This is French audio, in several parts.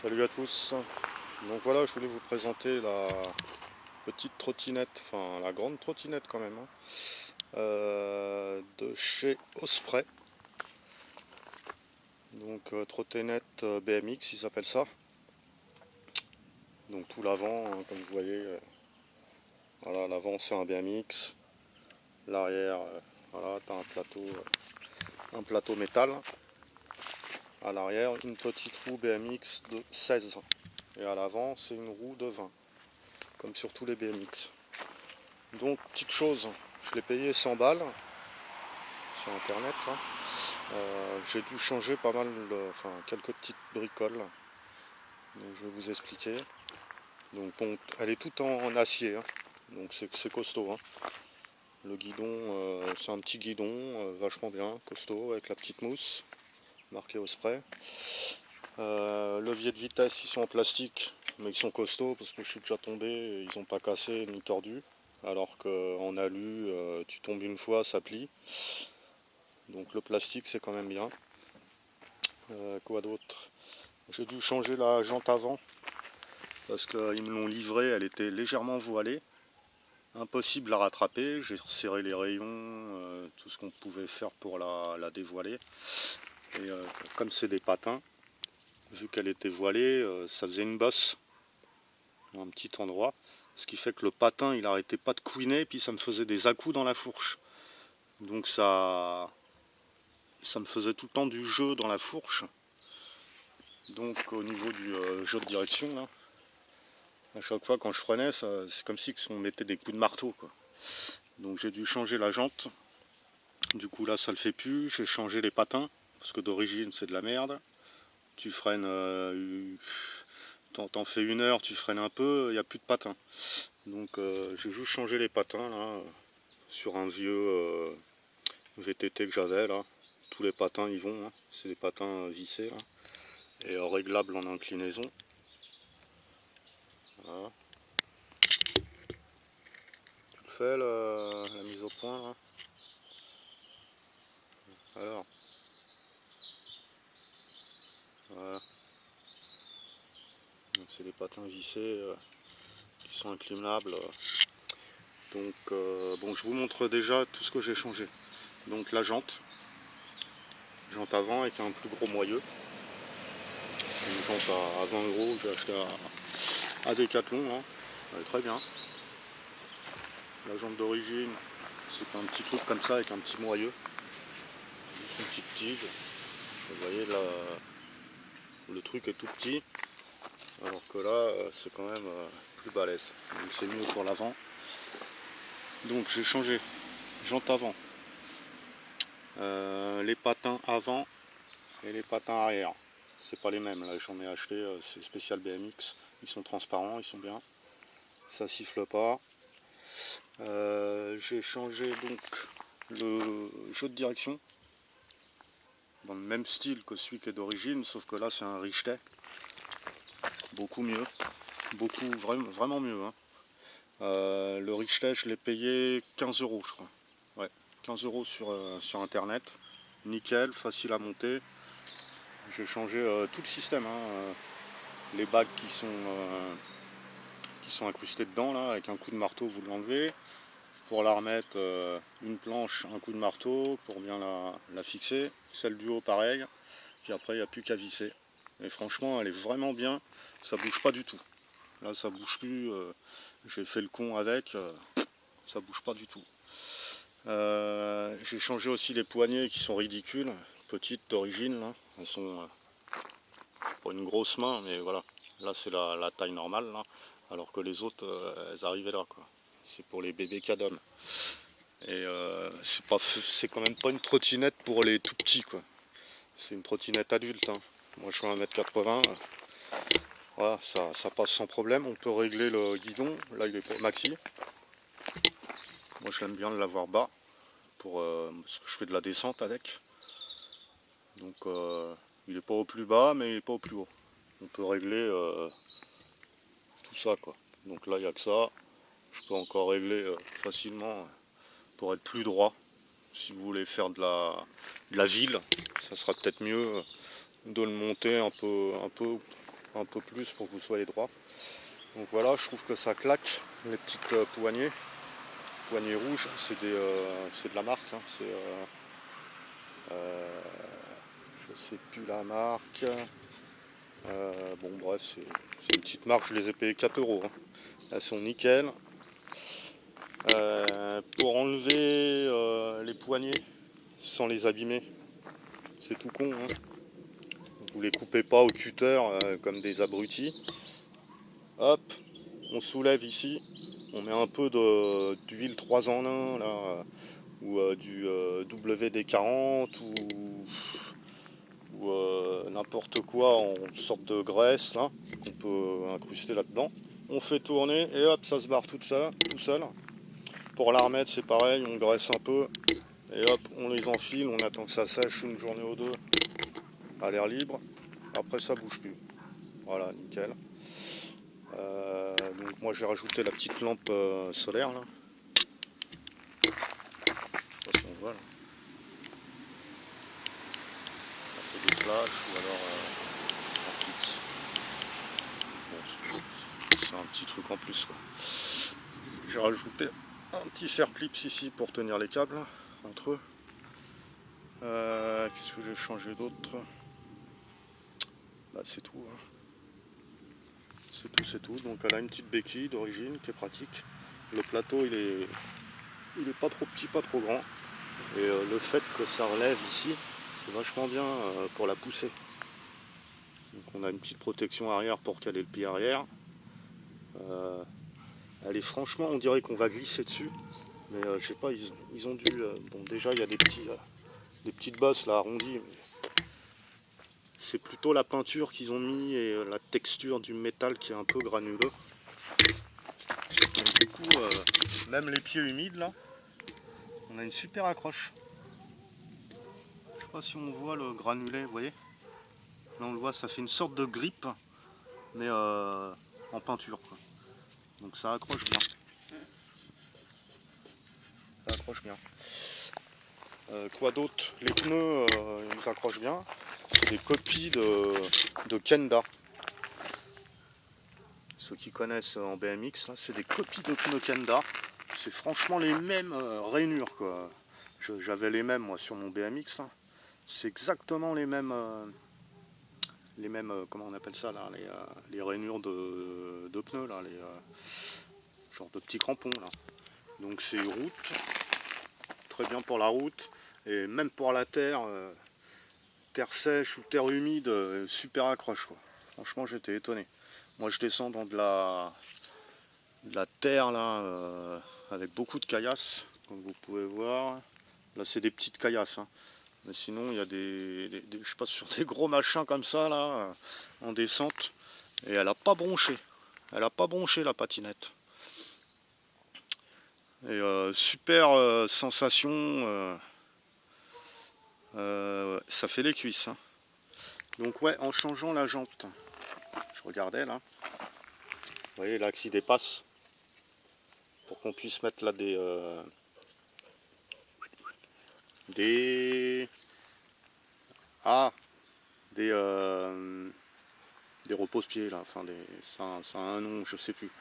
Salut à tous. Donc voilà, je voulais vous présenter la petite trottinette, enfin la grande trottinette quand même, de chez Osprey. Donc trottinette BMX, ils s'appellent ça. Donc tout l'avant, comme vous voyez, voilà, l'avant c'est un BMX, l'arrière, voilà, t'as un plateau métal. À l'arrière, une petite roue BMX de 16. Et à l'avant, c'est une roue de 20, comme sur tous les BMX. Donc, petite chose, je l'ai payé 100 balles sur internet là. J'ai dû changer pas mal, enfin quelques petites bricoles. Donc je vais vous expliquer. Donc bon, elle est toute en acier, hein. Donc c'est costaud, hein. Le guidon, c'est un petit guidon, vachement bien, costaud, avec la petite mousse, marquée Osprey. Leviers de vitesse, ils sont en plastique, mais ils sont costauds parce que je suis déjà tombé, et ils n'ont pas cassé ni tordu. Alors qu'en alu, tu tombes une fois, ça plie. Donc le plastique, c'est quand même bien. Quoi d'autre? J'ai dû changer la jante avant parce qu'ils me l'ont livrée, elle était légèrement voilée. Impossible à rattraper, j'ai resserré les rayons, tout ce qu'on pouvait faire pour la dévoiler. Et comme c'est des patins, vu qu'elle était voilée, ça faisait une bosse à un petit endroit. Ce qui fait que le patin il arrêtait pas de couiner, et puis ça me faisait des à-coups dans la fourche. Donc ça me faisait tout le temps du jeu dans la fourche. Donc au niveau du jeu de direction là, à chaque fois quand je freinais, c'est comme si on mettait des coups de marteau, quoi. Donc j'ai dû changer la jante. Du coup là ça le fait plus. J'ai changé les patins parce que d'origine c'est de la merde. Tu freines, t'en fais une heure, tu freines un peu, il n'y a plus de patins. Donc j'ai juste changé les patins là sur un vieux VTT que j'avais là. Tous les patins y vont, hein. C'est des patins vissés là et réglables en inclinaison. Voilà. Tu le fais la mise au point là. Alors, voilà. C'est des patins vissés qui sont inclinables. Donc bon, je vous montre déjà tout ce que j'ai changé. Donc la jante avant avec un plus gros moyeu. C'est une jante à 20 euros que j'ai acheté à Decathlon, hein. Elle est très bien. La jante d'origine, c'est un petit truc comme ça avec un petit moyeu. Juste une petite tige. Vous voyez là, le truc est tout petit. Alors que là, c'est quand même plus balèze. Donc c'est mieux pour l'avant. Donc j'ai changé jante avant, les patins avant et les patins arrière. C'est pas les mêmes, là j'en ai acheté, c'est spécial BMX. Ils sont transparents, ils sont bien. Ça siffle pas. J'ai changé donc le jeu de direction dans le même style que celui qui est d'origine, sauf que là c'est un Richter. Beaucoup mieux. Beaucoup, vraiment mieux, hein. Le Richter, je l'ai payé 15 euros, je crois. Ouais, 15 euros sur internet. Nickel, facile à monter. J'ai changé tout le système, hein. Les bagues qui sont incrustées dedans, là, avec un coup de marteau, vous l'enlevez. Pour la remettre, une planche, un coup de marteau pour bien la fixer. Celle du haut, pareil. Puis après, il n'y a plus qu'à visser. Et franchement, elle est vraiment bien. Ça bouge pas du tout. Là, ça bouge plus. J'ai fait le con avec. Ça bouge pas du tout. J'ai changé aussi les poignées qui sont ridicules. Petites d'origine, là. Elles sont pour une grosse main, mais voilà. Là, c'est la taille normale, là. Alors que les autres, elles arrivaient là, quoi. C'est pour les bébés cadom. Et c'est quand même pas une trottinette pour les tout petits, quoi. C'est une trottinette adulte, hein. Moi je suis à 1m80. Voilà, ça passe sans problème. On peut régler le guidon. Là il est pour maxi. Moi j'aime bien l'avoir bas parce que je fais de la descente avec. Donc il est pas au plus bas mais il est pas au plus haut. On peut régler tout ça, quoi. Donc là il n'y a que ça. Je peux encore régler facilement pour être plus droit. Si vous voulez faire de la ville, ça sera peut-être mieux de le monter un peu un peu plus pour que vous soyez droit. Donc voilà, je trouve que ça claque, les petites poignées rouges, c'est de la marque, hein, je sais plus la marque. Bon bref, c'est une petite marque, je les ai payées 4 euros. Hein. Elles sont nickel. Pour enlever les poignées sans les abîmer, c'est tout con. Hein. Vous les coupez pas au cutter comme des abrutis. Hop, on soulève ici, on met un peu d'huile 3 en 1 là, ou du WD-40 ou n'importe quoi en sorte de graisse là, qu'on peut incruster là-dedans. On fait tourner et hop, ça se barre tout seul. Pour la remettre, c'est pareil, on graisse un peu et hop, on les enfile, on attend que ça sèche une journée ou deux à l'air libre. Après, ça bouge plus. Voilà, nickel. Donc moi j'ai rajouté la petite lampe solaire là. Je sais pas si on voit là. On fait des flashs ou alors en fixe. Bon, c'est un petit truc en plus quoi. J'ai rajouté un petit serre-clips ici pour tenir les câbles entre eux. Qu'est-ce que j'ai changé d'autre? Bah c'est tout. Hein. C'est tout. Donc elle a une petite béquille d'origine qui est pratique. Le plateau il est pas trop petit, pas trop grand. Et le fait que ça relève ici, c'est vachement bien pour la pousser. Donc on a une petite protection arrière pour caler le pied arrière. Elle est franchement, on dirait qu'on va glisser dessus. Mais je sais pas, ils ont dû... bon déjà il y a des petites bosses là arrondies. C'est plutôt la peinture qu'ils ont mis et la texture du métal qui est un peu granuleux. Donc du coup, même les pieds humides là, on a une super accroche. Je sais pas si on voit le granulé, vous voyez? Là on le voit, ça fait une sorte de grippe, mais en peinture quoi. Donc ça accroche bien. Ça accroche bien. Quoi d'autre? Les pneus, ils accrochent bien. C'est des copies de Kenda. Ceux qui connaissent en BMX, c'est des copies de pneus Kenda. C'est franchement les mêmes rainures quoi. J'avais les mêmes moi sur mon BMX. Là. C'est exactement les mêmes, comment on appelle ça là, les rainures de pneus là, genre de petits crampons là. Donc c'est route, très bien pour la route et même pour la terre, terre sèche ou terre humide, super accroche quoi. Franchement j'étais étonné. Moi je descends dans de la terre là, avec beaucoup de caillasses, comme vous pouvez voir. Là c'est des petites caillasses. Hein. Mais sinon, il y a je passe sur des gros machins comme ça, là, en descente. Et elle a pas bronché. Elle a pas bronché, la patinette. Et super sensation. Ça fait les cuisses. Hein. Donc ouais, en changeant la jante. Je regardais, là. Vous voyez, l'axe, il dépasse. Pour qu'on puisse mettre là Ah, des repose-pieds là, enfin ça a un nom, je sais plus.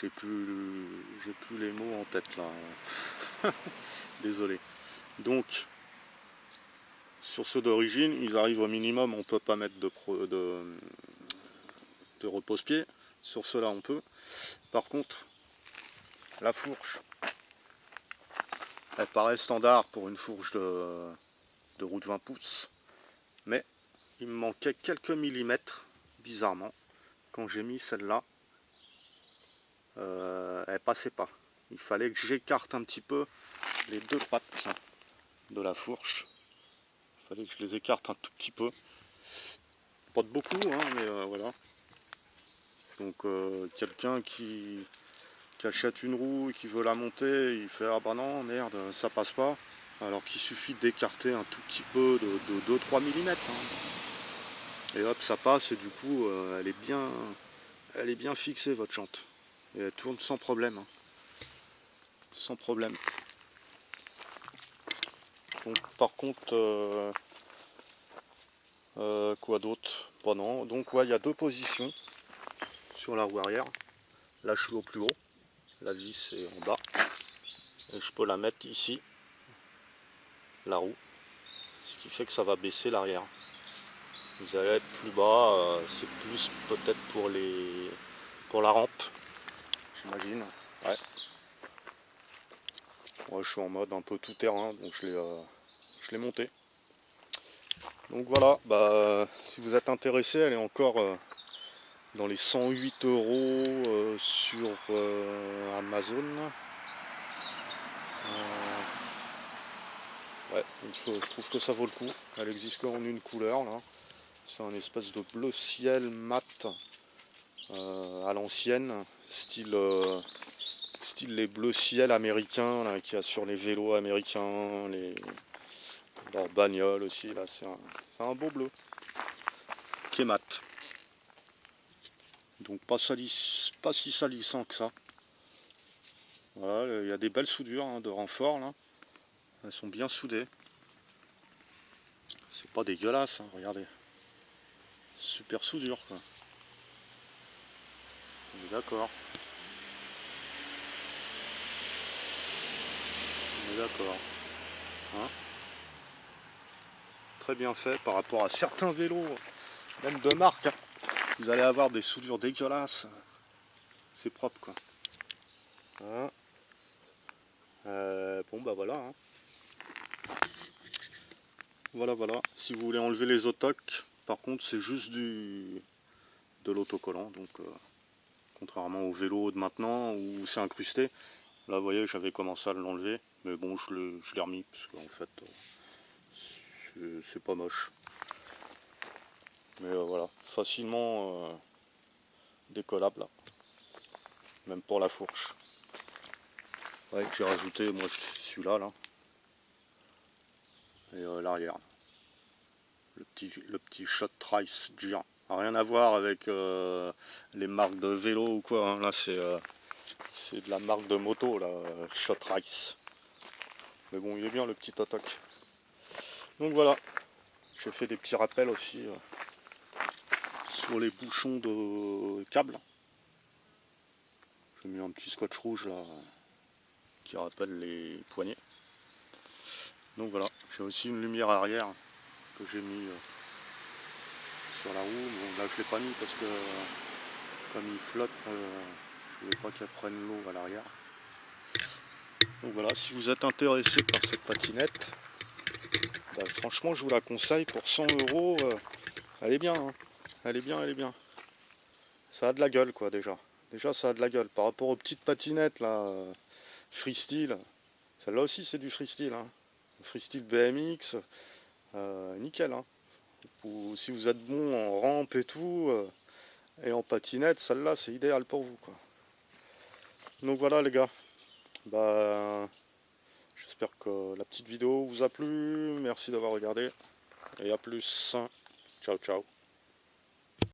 J'ai plus les mots en tête là. Désolé. Donc sur ceux d'origine, ils arrivent au minimum, on peut pas mettre de repose-pieds. Sur ceux-là on peut. Par contre, la fourche, elle paraît standard pour une fourche de route 20 pouces. Mais il me manquait quelques millimètres, bizarrement, quand j'ai mis celle-là. Elle passait pas. Il fallait que j'écarte un petit peu les deux pattes là, de la fourche. Il fallait que je les écarte un tout petit peu. Pas de beaucoup, hein, mais voilà. Donc quelqu'un qui achète une roue et qui veut la monter, il fait ah bah non merde ça passe pas. Alors qu'il suffit d'écarter un tout petit peu de 2-3 mm. Hein. Et hop ça passe et du coup elle est bien fixée votre jante. Et elle tourne sans problème. Hein. Sans problème. Donc, par contre, quoi d'autre? pendant. Donc ouais, il y a deux positions sur la roue arrière. Là je suis au plus haut, la vis est en bas. Et je peux la mettre ici, la roue. Ce qui fait que ça va baisser l'arrière. Vous allez être plus bas, c'est plus peut-être pour la rampe, j'imagine. Ouais. Moi je suis en mode un peu tout terrain, donc je l'ai monté. Donc voilà, bah, si vous êtes intéressé, elle est encore dans les 108 € sur Amazon. Ouais, donc je trouve que ça vaut le coup. Elle existe qu'en une couleur là. C'est un espèce de bleu ciel mat à l'ancienne, style les bleus ciel américains qu'il y a sur les vélos américains, leurs bagnoles aussi. Là, c'est un beau bleu qui est mat. Donc pas si salissant que ça. Voilà, il y a des belles soudures de renfort là. Elles sont bien soudées. C'est pas dégueulasse, hein, regardez. Super soudure quoi. On est d'accord. On est d'accord. Hein, très bien fait par rapport à certains vélos, même de marque. Hein. Vous allez avoir des soudures dégueulasses. C'est propre quoi. Hein. Bon bah voilà. Hein. Voilà. Si vous voulez enlever les autocs, par contre c'est juste de l'autocollant. Donc contrairement au vélo de maintenant où c'est incrusté. Là vous voyez j'avais commencé à l'enlever. Mais bon je l'ai remis parce qu'en fait c'est pas moche. Mais voilà, facilement décollable là. Même pour la fourche. Ouais, j'ai rajouté moi celui-là là. Et l'arrière. Le petit Shot Trice géant. Rien à voir avec les marques de vélo ou quoi. Hein. Là c'est de la marque de moto là, Shot Trice. Mais bon il est bien le petit Totoc. Donc voilà. J'ai fait des petits rappels aussi sur les bouchons de câble. J'ai mis un petit scotch rouge là qui rappelle les poignées. Donc voilà, j'ai aussi une lumière arrière que j'ai mis sur la roue. Bon là je l'ai pas mis parce que comme il flotte, je voulais pas qu'elle prenne l'eau à l'arrière. Donc voilà, si vous êtes intéressé par cette patinette, bah, franchement je vous la conseille pour 100 €. Elle est bien, hein. Elle est bien. Ça a de la gueule quoi déjà. Déjà ça a de la gueule. Par rapport aux petites patinettes là, freestyle, celle-là aussi c'est du freestyle. Hein. Freestyle BMX, nickel. Hein. Si vous êtes bon en rampe et tout, et en patinette, celle-là c'est idéal pour vous quoi. Donc voilà les gars. Bah, j'espère que la petite vidéo vous a plu. Merci d'avoir regardé. Et à plus. Ciao ciao.